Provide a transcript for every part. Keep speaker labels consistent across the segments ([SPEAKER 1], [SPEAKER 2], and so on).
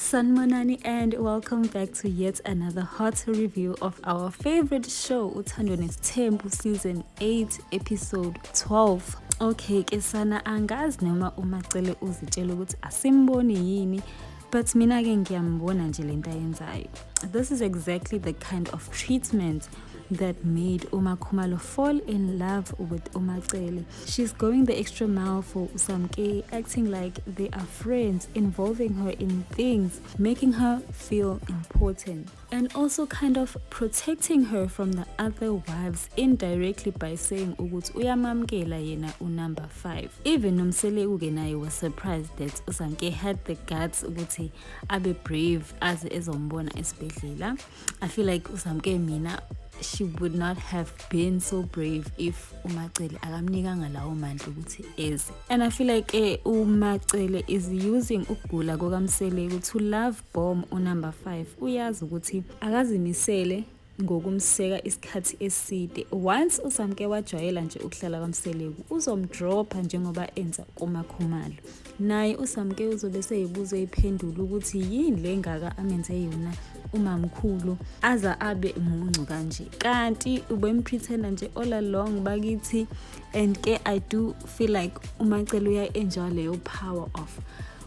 [SPEAKER 1] Sanmonani, and welcome back to yet another hot review of our favorite show, Uthando Nesithembu Season 8, Episode 12. Okay, ke sana angazi noma umacele uzitshela ukuthi asimboni yini, but mina ke ngiyambona nje lento ayenzayo. This is exactly the kind of treatment that made Uma Khumalo fall in love with Umacele. She's going the extra mile for Usamke, acting like they are friends, involving her in things, making her feel important, and also kind of protecting her from the other wives indirectly by saying ukuthi uyamamkela yena number 5. Even Nomseleuke naye was surprised that Usamke had the guts ukuthi abe brave as ezombona esibhedlela. I feel like Usamke mina she would not have been so brave if Umacele akamnikanga lawo mandla ukuthi eze. And I feel like Umacele is using ukugula kokaMseleku to love bomb number 5. Uyazi ukuthi akazimisele ngokumseka isikhathi eside. Once usamke wajwayela nje ukuhlala kaMseleku uzomdropa njengoba enza kuMakhumalo. Naye usamke uzobe seyibuzo iphendula ukuthi yini lengaka amenze yona umamkhulu aza abe umuncu kanje. Kanti ubempretenda nje all along bakithi, and I do feel like Umacele uya-enjoy leyo power of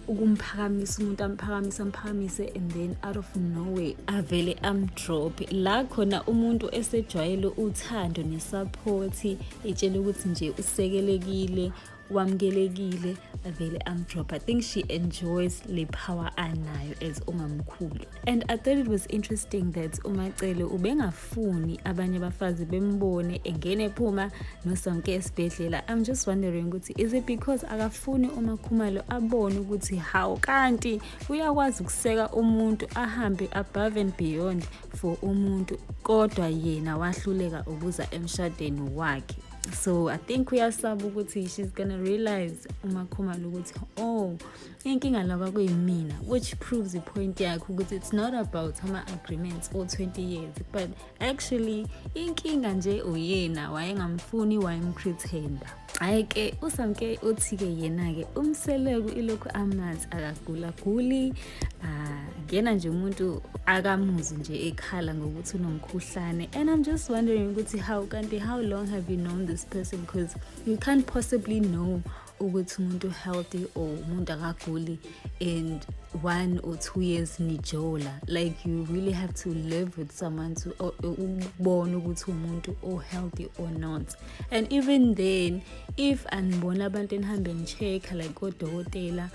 [SPEAKER 1] ukumphakamisa umuntu amphakamise and then out of nowhere avele amdrop la khona umuntu esejwayele uthando nesupport etshela ukuthi nje usekelekile wamkelekile avele amdrop. I think she enjoys le power anayo as umamkhulu, and I thought it was interesting that Umacele ubengafuni abanye abafazi bembone engene ephuma noSamke esibhedlela. I'm just wondering ukuthi is it because akafuni uMakhumalo abone ukuthi how kanti uyakwazi ukuseka umuntu ahambe above and beyond for umuntu kodwa yena wahluleka ukuza emshadweni wakhe. So I think uyasaba ukuthi she's gonna realize uMakhumalo ukuthi inkinga la kwakuyimina, which proves the point yakhe ukuthi it's not about ama agreements or 20 years, but actually inkinga nje uyena wayengamfuni wayempretenda. Ayike uSamke uthi-ke yena-ke uMseleku ilokhu amazi akagulaguli, ngena nje umuntu akamuzi nje ekhala ngokuthi unomkhuhlane. And I'm just wondering ukuthi how long have you known this person, because you can't possibly know ukuthi umuntu healthy or umuntu akaguli and 1 or 2 years nijola. Like you really have to live with someone to ubone ukuthi umuntu or healthy or not. And even then, if anibona abantu enihambe nicheck like odokotela,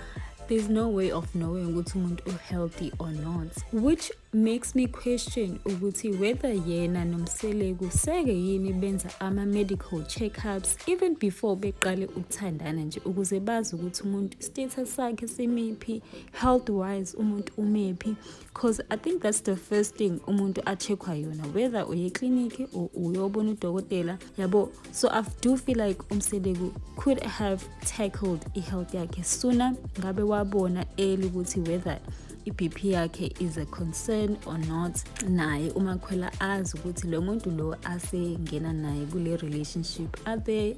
[SPEAKER 1] there's no way of knowing ukuthi umuntu healthy or not, which makes me question ukuthi whether yena noMseleku seke yini benza ama medical checkups even before beqale ukuthandana nje ukuze bazi ukuthi umuntu status sakhe simiphi, health wise umuntu umephi, because I think that's the first thing umuntu acheckwa yona, whether uye clinic or uyobona udokotela yabo. So I do feel like uMseleku could have tackled i-health yakhe sooner, ngabe wabona early ukuthi whether i-BP yakhe is a concern or not. Naye uMakhwela azi ukuthi lo muntu lo asengena naye kule relationship are they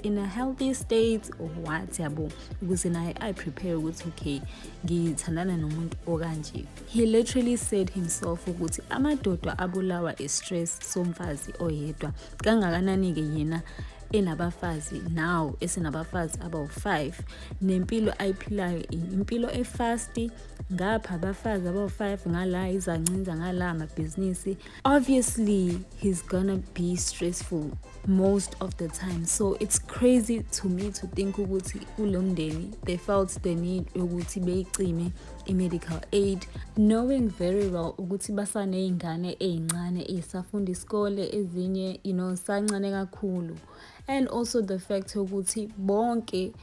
[SPEAKER 1] in a healthy state or what yabo, ukuze naye I prepare ukuthi okay ngithandana nomuntu okanje. He literally said himself ukuthi amadoda abulawa stress somfazi oyedwa kangakanani ke yena enabafazi now esenabafazi abawu5 nempilo ayiphilayo impilo efasti ngapha abafazi abawu5 ngala izancinza ngala amabhizinisi. Obviously he's gonna be stressful most of the time, so it's crazy to me to think ukuthi kulomndeni they felt the need ukuthi beyicime i-medical aid, knowing very well ukuthi basaneyingane ezincane ezisafunda isikole, ezinye sancane kakhulu. And also the fact ukuthi bonke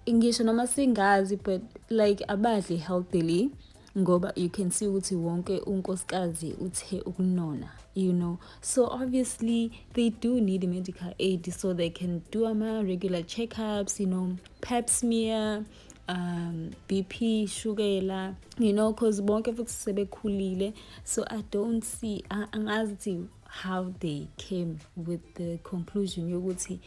[SPEAKER 1] ngisho noma singazi but like abadli healthily, ngoba you can see ukuthi wonke unkosikazi uthe ukunona, so obviously they do need medical aid so they can do regular checkups, pap smear, BP, shukela, because bonke futhi sebekhulile. So I don't see how they came with the conclusion yokuthi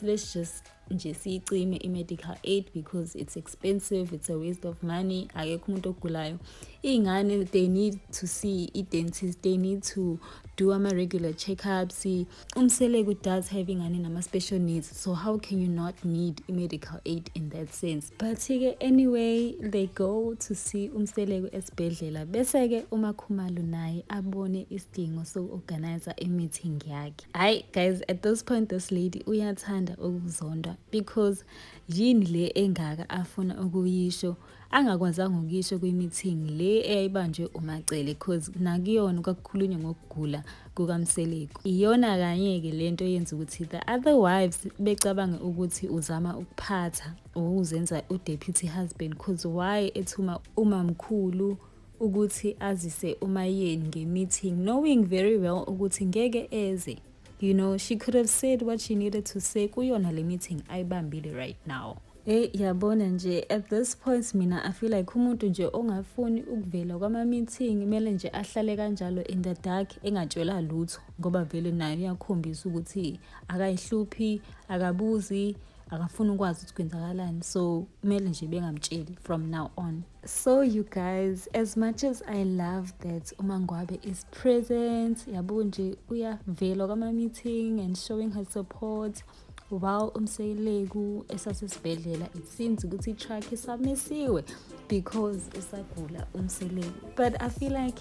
[SPEAKER 1] let's just nje siyicime i-medical aid because it's expensive, it's a waste of money. Akekho umuntu ogulayo. Iy'ngane, they need to see i-dentist, they need to do ama-regular checkups. Umseleku does have ingane nama-special needs, so how can you not need i-medical aid in that sense? But anyway, they go to see umseleku esibhedlela, bese-ke uMakhumalo naye abone isidingo soku-organize i-meeting yakhe. Hayi guys, at this point this lady uyathanda ukuzondwa because yini le engaka afuna ukuyisho angakwazanga ukuyisho kwi-meeting le eyayibanjwe uMacele, because nakuyona kwakukhulunywa ngokugula kukaMseleku. Iyona kanye-ke lento yenza ukuthi the other wives becabanga ukuthi uzama ukuphatha uzenza u-deputy husband, because why ethuma umamkhulu ukuthi azise uMayeni nge-meeting knowing very well ukuthi ngeke eze. You know, she could have said what she needed to say kuyona le meeting ayibambile right now. Yabona nje, at this point mina I feel like umuntu nje ongafuni ukuvela kwama-meeting kumele nje ahlale kanjalo in the dark engatshela lutho, ngoba vele nayo iyakhombisa ukuthi akayihluphi, akabuzi, akafuni ukwazi ukuthi kwenzakalani. So kumele nje bengamtsheli from now on. So you guys, as much as I love that uMangwabe is present, yabo nje uyavela kwama-meeting and showing her support, while umseleku esasesibhedlela it seems ukuthi i-track isamisiwe because usagula umseleku. But I feel like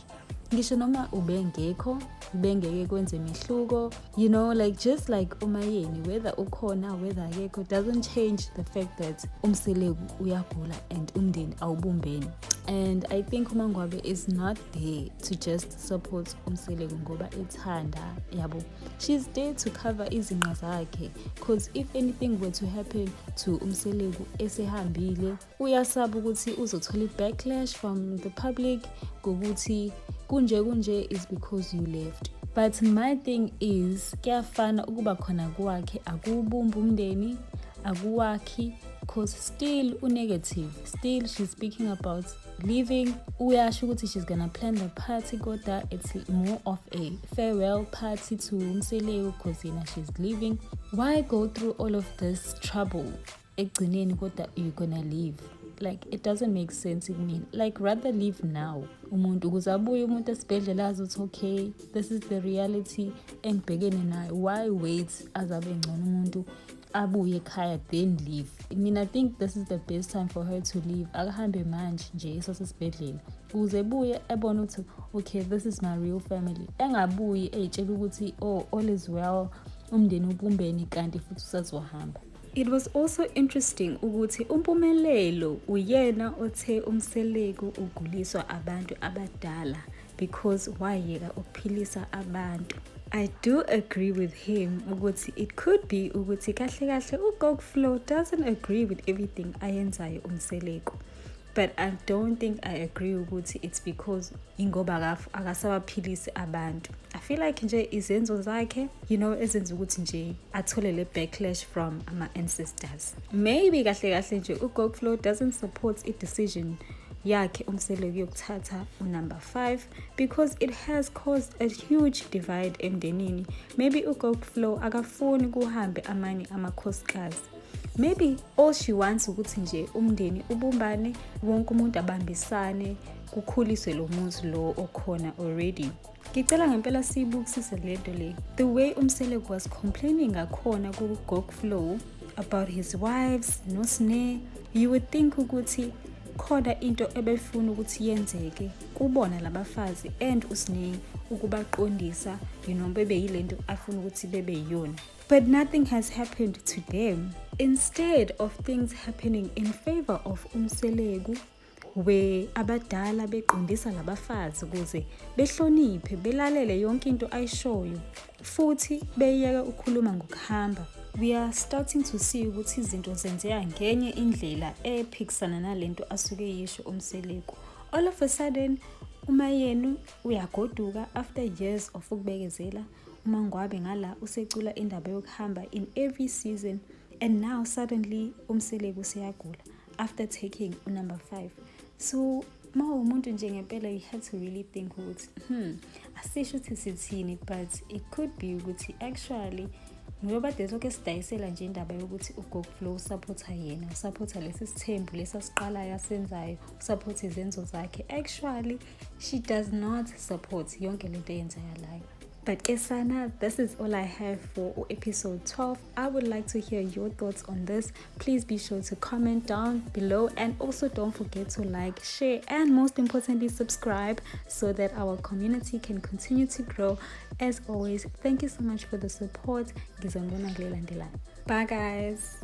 [SPEAKER 1] ngisho noma ubengekho bengeke kwenze mehluko, you know, like just like uMayeni, whether ukhona whether akekho doesn't change the fact that umseleku uyagula and umndeni awubumbeni. And I think uMangwabe is not there to just support umseleku ngoba ethanda, yabo. She's there to cover izinqa zakhe, because if anything were to happen to umseleku esehambile, uyasaba ukuthi uzothola i-backlash from the public ngokuthi kunje is because you left. But my thing is, kuyafana ukuba khona kwakhe akubumba umndeni, akuwakhi, because still negative. Still she's speaking about leaving. Uyasho ukuthi she's gonna plan the party, kodwa it's more of a farewell party to umseleku because she's leaving. Why go through all of this trouble ekugcineni kodwa you're gonna leave? Like, it doesn't make sense to me. Like, rather leave now. Umuntu ukuze abuye umuntu esibhedlela azothi okay, this is the reality engibhekene nayo. Why wait azabe ngcono umuntu abuye ekhaya then leave? I mean, I think this is the best time for her to leave. Akahambe manje nje esasesibhedlela ukuze ebuye ebone ukuthi okay, this is my real family. Engabuyi eyitshela ukuthi oh, all is well, umndeni ubumbeni kanti futhi usazohamba. It was also interesting ukuthi uMpumelelo uyena othe umseleku uguliswa abantu abadala because wayeka ukuphilisa abantu. I do agree with him ukuthi it could be ukuthi kahle uGogo Flo doesn't agree with everything ayenzayo umseleku. But I don't think I agree ukuthi it's because ingoba akasabaphilisi abantu. I feel like nje izenzo zakhe, you know, ezenza ukuthi nje athole le backlash from ama ancestors. Maybe kahle nje uGogo Flo doesn't support i-decision yakhe umseleku yokuthatha number 5 because it has caused a huge divide emndenini. Maybe uGogo Flo akafuni kuhambe amanye amakhosikazi. Maybe all she wants ukuthi nje umndeni ubumbane, wonke umuntu abambisane, kukhuliswe lo muzi lo okhona already. Ngicela ngempela siyibukisise lento le. The way umseleku was complaining ngakhona kuGogo Flo about his wives noSne, you would think ukuthi khona into ebefuna ukuthi yenzeke kubona labafazi and uSne ukubaqondisa, you know, bebe yilento afuna ukuthi bebe yiyona. But nothing has happened to them. Instead of things happening in favor of umseleku, where abadala beqondisa labafazi ukuze behloniphe, belalele yonke into ayishoyo, futhi beyeka ukukhuluma ngokuhamba. We are starting to see ukuthi izinto zenzeka ngenye indlela ephikisana nalento asuke yisho umseleku. All of a sudden, uMayeni uyagoduka after years of ukubekezela. uMangwabe ngala usecula indaba yokuhamba in every season, and now suddenly umseleku useyagula after taking number 5. So ma umuntu nje ngempela you had to really think ukuthi asisho ukuthi sithini, but it could be ukuthi actually ngoba de soke sidayisela nje indaba yokuthi uGogo Flow usaphotha yena, usaphotha lesi sithembu lesi asiqalayo asenzayo, usaphotha izenzo zakhe. Actually she does not support yonke lento eyenzakalayo. But Kesana, this is all I have for episode 12. I would like to hear your thoughts on this. Please be sure to comment down below, and also don't forget to like, share, and most importantly subscribe so that our community can continue to grow. As always, thank you so much for the support. Bye guys.